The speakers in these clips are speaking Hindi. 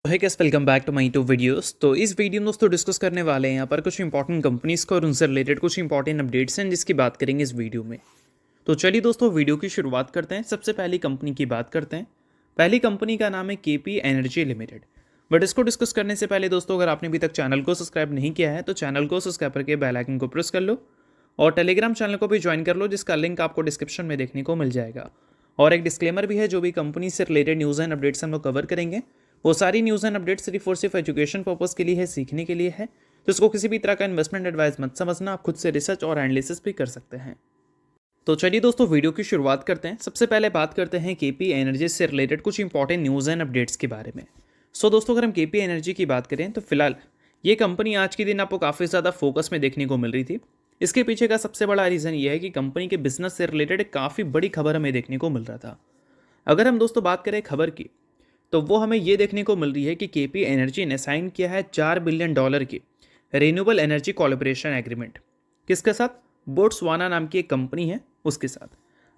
तो है कैस welcome back to my to videos. तो इस वीडियो में दोस्तों डिस्कस करने वाले हैं यहाँ पर कुछ इंपॉर्टेंट कंपनीज को और उनसे रिलेटेड कुछ इंपॉर्टेंट अपडेट्स हैं जिसकी बात करेंगे इस वीडियो में। तो चलिए दोस्तों वीडियो की शुरुआत करते हैं। सबसे पहली कंपनी की बात करते हैं। पहली कंपनी का नाम है केपी एनर्जी लिमिटेड। बट इसको डिस्कस करने से पहले दोस्तों अगर आपने अभी तक चैनल को सब्सक्राइब नहीं किया है तो चैनल को सब्सक्राइब करके बेल आइकन को प्रेस कर लो और टेलीग्राम चैनल को भी ज्वाइन कर लो जिसका लिंक आपको डिस्क्रिप्शन में देखने को मिल जाएगा। और एक डिस्क्लेमर भी है, जो भी कंपनी से रिलेटेड न्यूज़ एंड अपडेट्स हम लोग कवर करेंगे वो सारी न्यूज़ एंड अपडेट्स सिर्फ और सिर्फ एजुकेशन पर्पस के लिए है, सीखने के लिए है। तो इसको किसी भी तरह का इन्वेस्टमेंट एडवाइस मत समझना, आप खुद से रिसर्च और एनालिसिस भी कर सकते हैं। तो चलिए दोस्तों वीडियो की शुरुआत करते हैं। सबसे पहले बात करते हैं केपी एनर्जी से रिलेटेड कुछ इंपॉर्टेंट न्यूज़ एंड अपडेट्स के बारे में। दोस्तों अगर हम केपी एनर्जी की बात करें तो फिलहाल ये कंपनी आज के दिन आपको काफ़ी ज़्यादा फोकस में देखने को मिल रही थी। इसके पीछे का सबसे बड़ा रीज़न ये है कि कंपनी के बिजनेस से रिलेटेड काफ़ी बड़ी खबर हमें देखने को मिल रहा था। अगर हम दोस्तों बात करें खबर की तो वो हमें ये देखने को मिल रही है कि केपी एनर्जी ने साइन किया है $4 बिलियन की रिन्यूएबल एनर्जी कोलैबोरेशन एग्रीमेंट। किसके साथ? बोट्सवाना नाम की एक कंपनी है उसके साथ।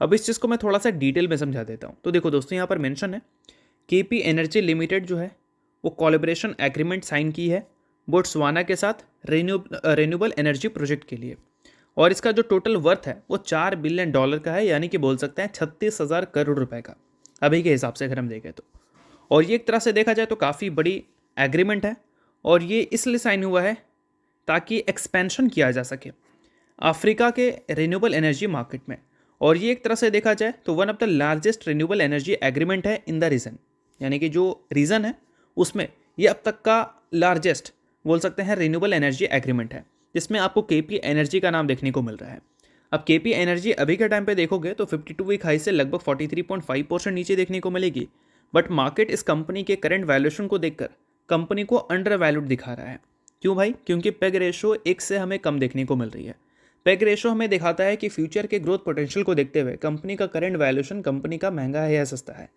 अब इस चीज़ को मैं थोड़ा सा डिटेल में समझा देता हूँ। तो देखो दोस्तों यहाँ पर मेंशन है केपी एनर्जी लिमिटेड जो है वो कोलैबोरेशन एग्रीमेंट साइन की है बोट्सवाना के साथ रिन्यूएबल एनर्जी प्रोजेक्ट के लिए। और इसका जो टोटल वर्थ है वो $4 बिलियन का है, यानी कि बोल सकते हैं 36,000 करोड़ रुपए का अभी के हिसाब से अगर हम देखें तो। और ये एक तरह से देखा जाए तो काफ़ी बड़ी एग्रीमेंट है और ये इसलिए साइन हुआ है ताकि एक्सपेंशन किया जा सके अफ्रीका के रिन्यूएबल एनर्जी मार्केट में। और ये एक तरह से देखा जाए तो one of the largest renewable energy agreement है इन द रीजन, यानी कि जो रीजन है उसमें ये अब तक का लार्जेस्ट बोल सकते हैं रिन्यूएबल एनर्जी एग्रीमेंट है, जिसमें आपको केपी एनर्जी का नाम देखने को मिल रहा है। अब केपी एनर्जी अभी के टाइम पे देखोगे तो 52 वीक हाई से लगभग 43.5% नीचे देखने को मिलेगी। बट मार्केट इस कंपनी के करंट वैल्यूएशन को देखकर कंपनी को अंडर वैल्यूड दिखा रहा है। क्यों भाई? क्योंकि पेग रेशो 1 से हमें कम देखने को मिल रही है। पेग रेशो हमें दिखाता है कि फ्यूचर के ग्रोथ पोटेंशियल को देखते हुए कंपनी का करंट वैल्यूएशन कंपनी का महंगा है या सस्ता है।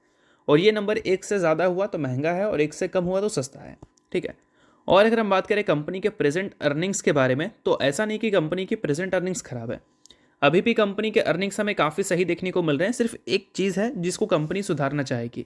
और ये नंबर 1 से ज़्यादा हुआ तो महंगा है और 1 से कम हुआ तो सस्ता है। ठीक है। और अगर हम बात करें कंपनी के प्रेजेंट अर्निंग्स के बारे में तो ऐसा नहीं कि कंपनी की प्रेजेंट अर्निंग्स खराब है। अभी भी कंपनी के अर्निंग्स हमें काफ़ी सही देखने को मिल रहे हैं। सिर्फ एक चीज़ है जिसको कंपनी सुधारना चाहेगी।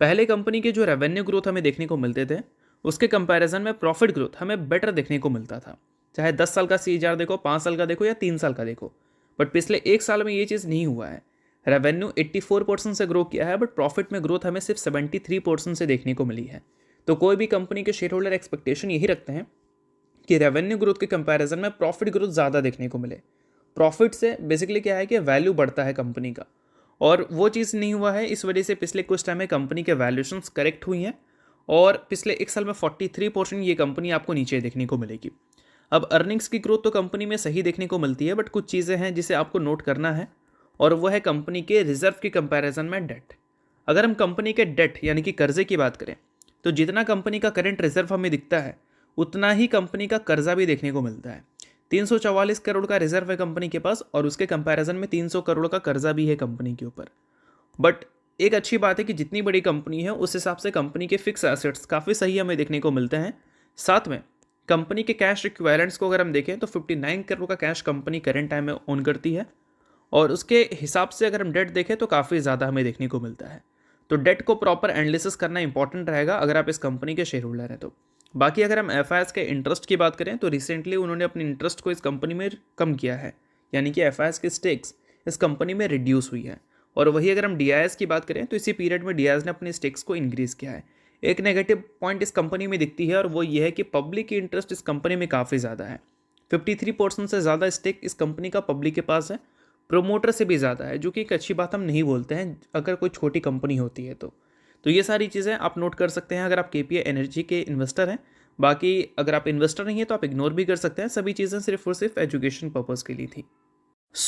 पहले कंपनी के जो रेवेन्यू ग्रोथ हमें देखने को मिलते थे उसके कंपैरिजन में प्रॉफिट ग्रोथ हमें बेटर देखने को मिलता था, चाहे 10 साल का CAGR देखो, 5 साल का देखो या 3 साल का देखो। बट पिछले 1 साल में ये चीज़ नहीं हुआ है। रेवेन्यू 84% से ग्रो किया है बट प्रॉफिट में ग्रोथ हमें सिर्फ 73% से देखने को मिली है। तो कोई भी कंपनी के शेयर होल्डर एक्सपेक्टेशन यही रखते हैं कि रेवेन्यू ग्रोथ के कंपैरिजन में प्रॉफिट ग्रोथ ज़्यादा देखने को मिले। प्रॉफिट से बेसिकली क्या है कि वैल्यू बढ़ता है कंपनी का, और वो चीज़ नहीं हुआ है। इस वजह से पिछले कुछ टाइम में कंपनी के वैल्यूएशंस करेक्ट हुई हैं और पिछले 1 साल में 43% ये कंपनी आपको नीचे देखने को मिलेगी। अब अर्निंग्स की ग्रोथ तो कंपनी में सही देखने को मिलती है बट कुछ चीज़ें हैं जिसे आपको नोट करना है, और वो है कंपनी के रिजर्व के कंपैरिजन में डेट। अगर हम कंपनी के डेट यानी कि कर्जे की बात करें तो जितना कंपनी का करंट रिजर्व हमें दिखता है उतना ही कंपनी का कर्जा भी देखने को मिलता है। 344 करोड़ का रिजर्व है कंपनी के पास और उसके कंपैरिजन में 300 करोड़ का कर्जा भी है कंपनी के ऊपर। बट एक अच्छी बात है कि जितनी बड़ी कंपनी है उस हिसाब से कंपनी के फिक्स एसेट्स काफ़ी सही हमें देखने को मिलते हैं। साथ में कंपनी के कैश इक्विवेलेंट्स को अगर हम देखें तो 59 करोड़ का कैश कंपनी करंट टाइम में ओन करती है, और उसके हिसाब से अगर हम डेट देखें तो काफ़ी ज़्यादा हमें देखने को मिलता है। तो डेट को प्रॉपर एनालिसिस करना इंपॉर्टेंट रहेगा अगर आप इस कंपनी के शेयर होल्डर हैं तो। बाकी अगर हम एफआईएस के इंटरेस्ट की बात करें तो रिसेंटली उन्होंने अपने इंटरेस्ट को इस कंपनी में कम किया है, यानी कि एफआईएस की स्टेक्स इस कंपनी में रिड्यूस हुई है। और वही अगर हम डीआईएस की बात करें तो इसी पीरियड में डीआईएस ने अपने स्टेक्स को इंक्रीज़ किया है। एक नेगेटिव पॉइंट इस कंपनी में दिखती है और वो ये है कि पब्लिक की इंटरेस्ट इस कंपनी में काफ़ी ज़्यादा है। 53% से ज़्यादा स्टेक इस कंपनी का पब्लिक के पास है, प्रोमोटर से भी ज़्यादा है, जो कि एक अच्छी बात हम नहीं बोलते हैं अगर कोई छोटी कंपनी होती है तो ये सारी चीज़ें आप नोट कर सकते हैं अगर आप केपी एनर्जी के इन्वेस्टर हैं। बाकी अगर आप इन्वेस्टर नहीं है तो आप इग्नोर भी कर सकते हैं। सभी चीज़ें सिर्फ और सिर्फ एजुकेशन पर्पज़ के लिए थी।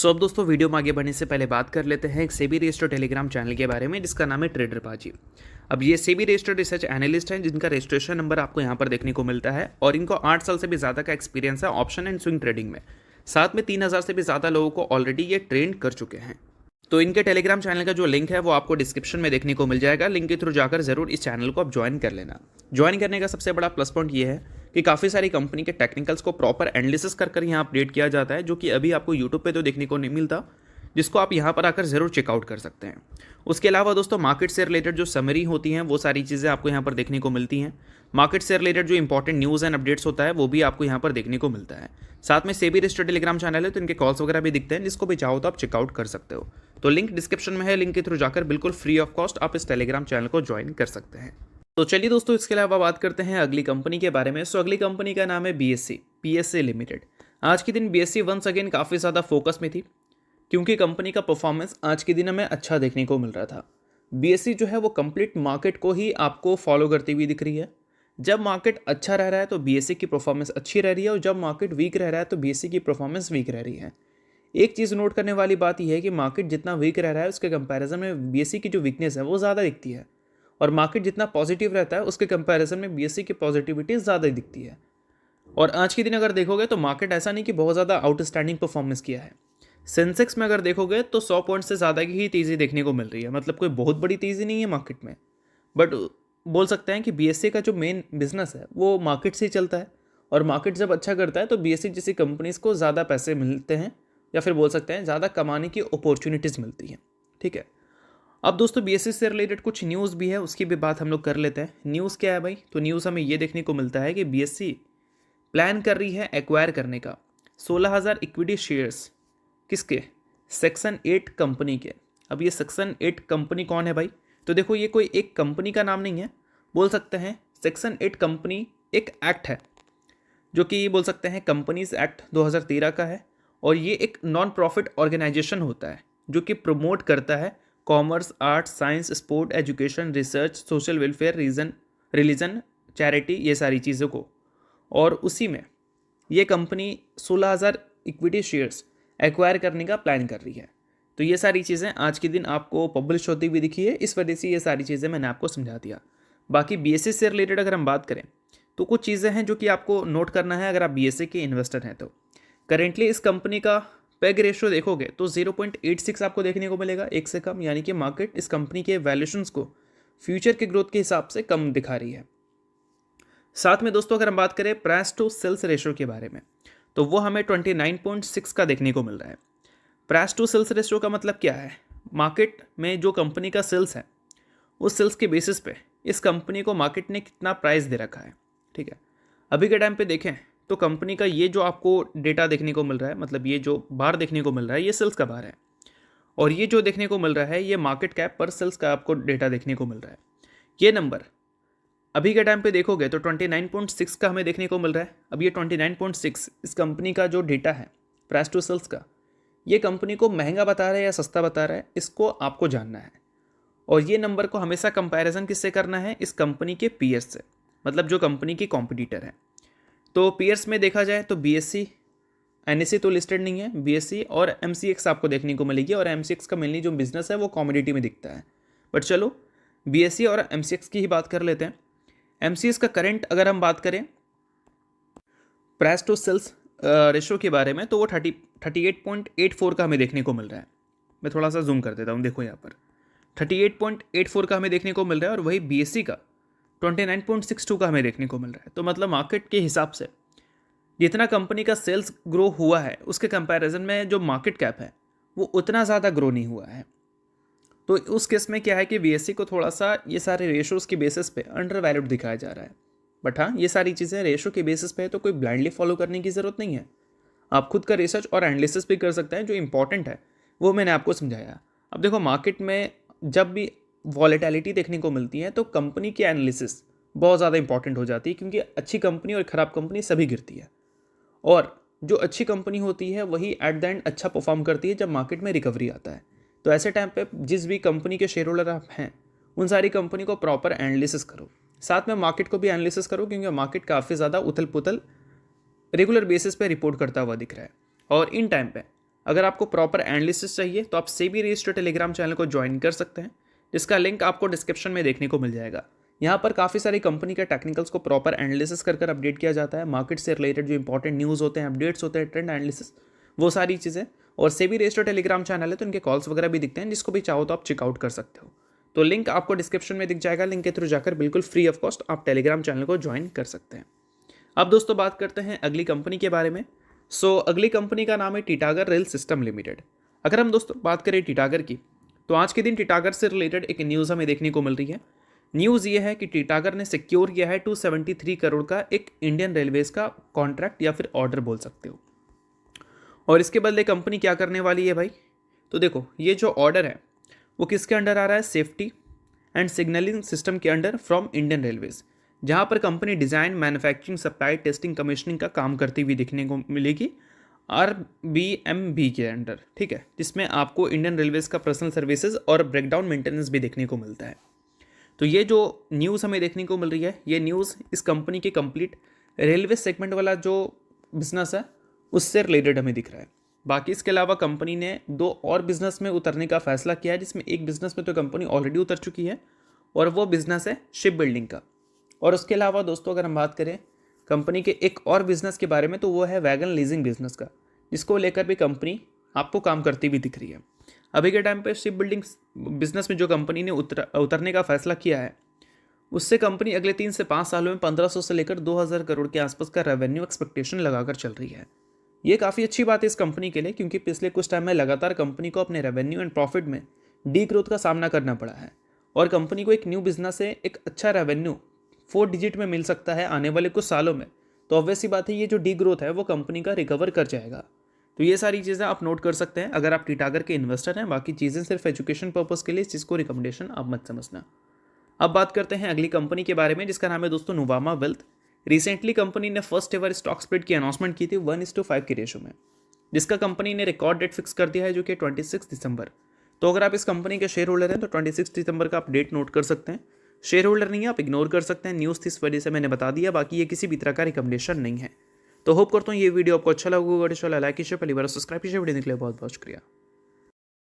अब दोस्तों वीडियो में आगे बढ़ने से पहले बात कर लेते हैं एक सेबी रजिस्टर्ड टेलीग्राम चैनल के बारे में जिसका नाम है ट्रेडर बाजी। अब ये सेबी रजिस्टर्ड रिसर्च एनालिस्ट हैं जिनका रजिस्ट्रेशन नंबर आपको यहाँ पर देखने को मिलता है, और इनको 8 साल से भी ज़्यादा का एक्सपीरियंस है ऑप्शन एंड स्विंग ट्रेडिंग में। साथ में 3000 से भी ज़्यादा लोगों को ऑलरेडी ये ट्रेन कर चुके हैं। तो इनके टेलीग्राम चैनल का जो लिंक है वो आपको डिस्क्रिप्शन में देखने को मिल जाएगा। लिंक के थ्रू जाकर जरूर इस चैनल को आप ज्वाइन कर लेना। ज्वाइन करने का सबसे बड़ा प्लस पॉइंट ये है कि काफ़ी सारी कंपनी के टेक्निकल्स को प्रॉपर एनालिसिस कर यहाँ अपडेट किया जाता है, जो कि अभी आपको यूट्यूब पे तो देखने को नहीं मिलता, जिसको आप यहाँ पर आकर ज़रूर चेकआउट कर सकते हैं। उसके अलावा दोस्तों मार्केट से रिलेटेड जो समरी होती हैं वो सारी चीज़ें आपको यहाँ पर देखने को मिलती हैं। मार्केट से रिलेटेड जो इंपॉर्टेंट न्यूज़ एंड अपडेट्स होता है वो भी आपको यहाँ पर देखने को मिलता है। साथ में सेबी रजिस्टर्ड टेलीग्राम चैनल है, तो इनके कॉल्स वगैरह भी दिखते हैं, जिसको भी चाहो तो आप चेकआउट कर सकते हो। तो लिंक डिस्क्रिप्शन में है, लिंक के थ्रू जाकर बिल्कुल फ्री ऑफ कॉस्ट आप इस टेलीग्राम चैनल को ज्वाइन कर सकते हैं। तो चलिए दोस्तों, इसके अलावा बात करते हैं अगली कंपनी के बारे में। सो अगली कंपनी का नाम है बीएससी पीएसए लिमिटेड। आज के दिन बीएससी वंस अगेन काफ़ी ज़्यादा फोकस में थी, क्योंकि कंपनी का परफॉर्मेंस आज के दिन हमें अच्छा देखने को मिल रहा था। बीएससी जो है वो कंप्लीट मार्केट को ही आपको फॉलो करती हुई दिख रही है। जब मार्केट अच्छा रह रहा है तो बीएससी की परफॉर्मेंस अच्छी रह रही है, और जब मार्केट वीक रह रहा है तो बीएससी की परफॉर्मेंस वीक रह रही है। एक चीज़ नोट करने वाली बात यह है कि मार्केट जितना वीक रह रहा है उसके कंपैरिजन में बीएससी की जो वीकनेस है वो ज़्यादा दिखती है, और मार्केट जितना पॉजिटिव रहता है उसके कंपैरिजन में बीएससी की पॉजिटिविटी ज़्यादा दिखती है। और आज के दिन अगर देखोगे तो मार्केट ऐसा नहीं कि बहुत ज़्यादा आउटस्टैंडिंग परफॉर्मेंस किया है। सेंसेक्स में अगर देखोगे तो 100 पॉइंट से ज़्यादा की ही तेज़ी देखने को मिल रही है, मतलब कोई बहुत बड़ी तेज़ी नहीं है मार्केट में। बट बोल सकते हैं कि बीएससी का जो मेन बिजनेस है वो मार्केट से ही चलता है, और मार्केट जब अच्छा करता है तो बीएससी जैसी कंपनीज़ को ज़्यादा पैसे मिलते हैं, या फिर बोल सकते हैं ज़्यादा कमाने की अपॉर्चुनिटीज़ मिलती हैं। ठीक है, अब दोस्तों बीएससी से रिलेटेड कुछ न्यूज़ भी है, उसकी भी बात हम लोग कर लेते हैं। न्यूज़ क्या है भाई? तो न्यूज़ हमें ये देखने को मिलता है कि बीएससी प्लान कर रही है एक्वायर करने का 16,000 इक्विटी शेयर्स। किसके? सेक्शन 8 कंपनी के। अब ये सेक्शन 8 कंपनी कौन है भाई? तो देखो, ये कोई एक कंपनी का नाम नहीं है, बोल सकते हैं सेक्शन 8 कंपनी एक एक्ट है, जो कि बोल सकते हैं कंपनीज एक्ट 2013 का है। और ये एक नॉन प्रॉफिट ऑर्गेनाइजेशन होता है जो कि प्रमोट करता है commerce, art, science, sport, education, research, social welfare, religion, charity, ये सारी चीज़ों को। और उसी में ये कंपनी 16,000 इक्विटी शेयर्स एक्वायर करने का प्लान कर रही है। तो ये सारी चीज़ें आज के दिन आपको पब्लिश होती हुई दिखी है, इस वजह से ये सारी चीज़ें मैंने आपको समझा दिया। बाकी बीएससी से रिलेटेड अगर हम बात करें तो कुछ चीज़ें हैं जो कि आपको नोट करना है अगर आप बीएससी के इन्वेस्टर हैं तो। करेंटली इस कंपनी का पेग रेशियो देखोगे तो 0.86 आपको देखने को मिलेगा, एक से कम, यानी कि मार्केट इस कंपनी के वैल्यूशंस को फ्यूचर के ग्रोथ के हिसाब से कम दिखा रही है। साथ में दोस्तों अगर हम बात करें प्राइस टू सेल्स रेशियो के बारे में, तो वो हमें 29.6 का देखने को मिल रहा है। प्राइस टू सेल्स रेशियो का मतलब क्या है? मार्केट में जो कंपनी का सेल्स है उस सेल्स के बेसिस पे इस कंपनी को मार्केट ने कितना प्राइस दे रखा है। ठीक है, अभी के टाइम पे देखें तो कंपनी का ये जो आपको डेटा देखने को मिल रहा है, मतलब ये जो बार देखने को मिल रहा है, ये सेल्स का बार है, और ये जो देखने को मिल रहा है ये मार्केट कैप पर सेल्स का आपको डेटा देखने को मिल रहा है। ये नंबर अभी के टाइम पे देखोगे तो 29.6 का हमें देखने को मिल रहा है। अब ये 29.6 इस कंपनी का जो डेटा है प्राइस टू सेल्स का, ये कंपनी को महंगा बता रहा है या सस्ता बता रहा है, इसको आपको जानना है। और ये नंबर को हमेशा कंपैरिजन किससे करना है? इस कंपनी के पीयर्स से, मतलब जो कंपनी की कॉम्पिटिटर है। तो पीयर्स में देखा जाए तो बीएससी, एनएससी तो लिस्टेड नहीं है, बीएससी और एमसीएक्स आपको देखने को मिलेगी, और एमसीएक्स का मेनली जो बिजनेस है वो कॉमोडिटी में दिखता है। बट चलो बीएससी और एमसीएक्स की ही बात कर लेते हैं। एमसीएक्स का करंट अगर हम बात करें प्राइस टू सेल्स रेशो के बारे में, तो वो 38.84 का हमें देखने को मिल रहा है। मैं थोड़ा सा जूम कर देता हूँ, देखो यहाँ पर 38.84 का हमें देखने को मिल रहा है, और वही बीएससी का 29.62 का हमें देखने को मिल रहा है। तो मतलब मार्केट के हिसाब से जितना कंपनी का सेल्स ग्रो हुआ है उसके कंपैरिजन में जो मार्केट कैप है वो उतना ज़्यादा ग्रो नहीं हुआ है। तो उस केस में क्या है कि बीएससी को थोड़ा सा ये सारे रेशोज़ के बेसिस पे अंडर वैल्यूड दिखाया जा रहा है। बट हाँ, ये सारी चीज़ें रेशो के बेसिस पे है, तो कोई ब्लाइंडली फॉलो करने की ज़रूरत नहीं है। आप खुद का रिसर्च और एनालिसिस भी कर सकते हैं। जो इंपॉर्टेंट है वो मैंने आपको समझाया। अब देखो, मार्केट में जब भी वॉलेटिलिटी देखने को मिलती है तो कंपनी की एनालिसिस बहुत ज़्यादा इंपॉर्टेंट हो जाती है, क्योंकि अच्छी कंपनी और ख़राब कंपनी सभी गिरती है, और जो अच्छी कंपनी होती है वही एट द एंड अच्छा परफॉर्म करती है जब मार्केट में रिकवरी आता है। तो ऐसे टाइम पे जिस भी कंपनी के शेयर होल्डर आप हैं उन सारी कंपनी को प्रॉपर एनालिसिस करो, साथ में मार्केट को भी एनालिसिस करो, क्योंकि मार्केट काफ़ी ज़्यादा उथल पुथल रेगुलर बेसिस पे रिपोर्ट करता हुआ दिख रहा है। और इन टाइम पे अगर आपको प्रॉपर एनालिसिस चाहिए तो आप सेबी रजिस्टर्ड टेलीग्राम चैनल को ज्वाइन कर सकते हैं, जिसका लिंक आपको डिस्क्रिप्शन में देखने को मिल जाएगा। यहाँ पर काफ़ी सारी कंपनी के टेक्निकल्स को प्रॉपर एनालिसिस कर अपडेट किया जाता है। मार्केट से रिलेटेड जो इंपॉर्टेंट न्यूज़ होते हैं, अपडेट्स होते हैं, ट्रेंड एनालिसिस, वो सारी चीज़ें। और सेबी रजिस्टर्ड टेलीग्राम चैनल है तो इनके कॉल्स वगैरह भी दिखते हैं, जिसको भी चाहो तो आप चेकआउट कर सकते हो। तो लिंक आपको डिस्क्रिप्शन में दिख जाएगा, लिंक के थ्रू जाकर बिल्कुल फ्री ऑफ कॉस्ट आप टेलीग्राम चैनल को ज्वाइन कर सकते हैं। अब दोस्तों बात करते हैं अगली कंपनी के बारे में। अगली कंपनी का नाम है टिटागर रेल सिस्टम लिमिटेड। अगर हम दोस्तों बात करें टिटागर की, तो आज के दिन टिटागर से रिलेटेड एक न्यूज़ हमें देखने को मिल रही है। न्यूज़ ये है कि टीटागर ने सिक्योर किया है 273 करोड़ का एक इंडियन रेलवेज का कॉन्ट्रैक्ट या फिर ऑर्डर बोल सकते हो। और इसके बदले कंपनी क्या करने वाली है भाई, तो देखो ये जो ऑर्डर है वो किसके अंडर आ रहा है, सेफ्टी एंड सिग्नलिंग सिस्टम के अंडर फ्रॉम इंडियन रेलवेज, जहाँ पर company design, manufacturing, supply, testing, commissioning का काम करती हुई दिखने को मिलेगी RBMB के अंडर, ठीक है, जिसमें आपको इंडियन रेलवेज का पर्सनल सर्विसेज और ब्रेकडाउन मेंटेनेंस भी देखने को मिलता है। तो ये जो न्यूज़ हमें देखने को मिल रही है, ये न्यूज़ इस कंपनी के कंप्लीट रेलवे सेगमेंट वाला जो बिजनेस है उससे रिलेटेड हमें दिख रहा है। बाकी इसके अलावा कंपनी ने 2 और बिजनेस में उतरने का फैसला किया है, जिसमें एक बिजनेस में तो कंपनी ऑलरेडी उतर चुकी है और वो बिजनेस है शिप बिल्डिंग का। और उसके अलावा दोस्तों अगर हम बात करें कंपनी के एक और बिजनेस के बारे में, तो वो है वैगन लीजिंग बिजनेस का, जिसको लेकर भी कंपनी आपको काम करती हुई दिख रही है। अभी के टाइम पे शिप बिल्डिंग बिजनेस में जो कंपनी ने उतरने का फैसला किया है, उससे कंपनी अगले 3 से 5 सालों में 1500 से लेकर 2000 करोड़ के आसपास का रेवेन्यू एक्सपेक्टेशन लगाकर चल रही है। ये काफ़ी अच्छी बात है इस कंपनी के लिए, क्योंकि पिछले कुछ टाइम में लगातार कंपनी को अपने रेवेन्यू एंड प्रॉफिट में डी ग्रोथ का सामना करना पड़ा है और कंपनी को एक न्यू बिजनेस से एक अच्छा रेवेन्यू 4 डिजिट में मिल सकता है आने वाले कुछ सालों में। तो ऑब्वियस सी बात है ये जो डी ग्रोथ है वो कंपनी का रिकवर कर जाएगा। तो ये सारी चीज़ें आप नोट कर सकते हैं अगर आप टीटागर के इन्वेस्टर हैं। बाकी चीज़ें सिर्फ एजुकेशन पर्पज़ के लिए, इस चीज़ को रिकमेंडेशन आप मत समझना। अब बात करते हैं अगली कंपनी के बारे में, जिसका नाम है दोस्तों नुवामा वेल्थ। रिसेंटली कंपनी ने फर्स्ट एवर स्टॉक स्प्लिट की अनाउंसमेंट की थी 1:5 के रेशो में, जिसका कंपनी ने रिकॉर्ड डेट फिक्स कर दिया है जो कि 26 दिसंबर। तो अगर आप इस कंपनी के शेयर होल्डर हैं तो 26 दिसंबर का आप डेट नोट कर सकते हैं। शेयर होल्डर नहीं है आप इग्नोर कर सकते हैं, न्यूज़ थी इस वजह से मैंने बता दिया। बाकी ये किसी भी तरह का रिकमेंडेशन नहीं है। तो होप करता हूँ ये वीडियो आपको अच्छा लगा होगा। लाइक कीजिए, पहली बार सब्सक्राइब कीजिए। वीडियो देखने के लिए बहुत बहुत शुक्रिया।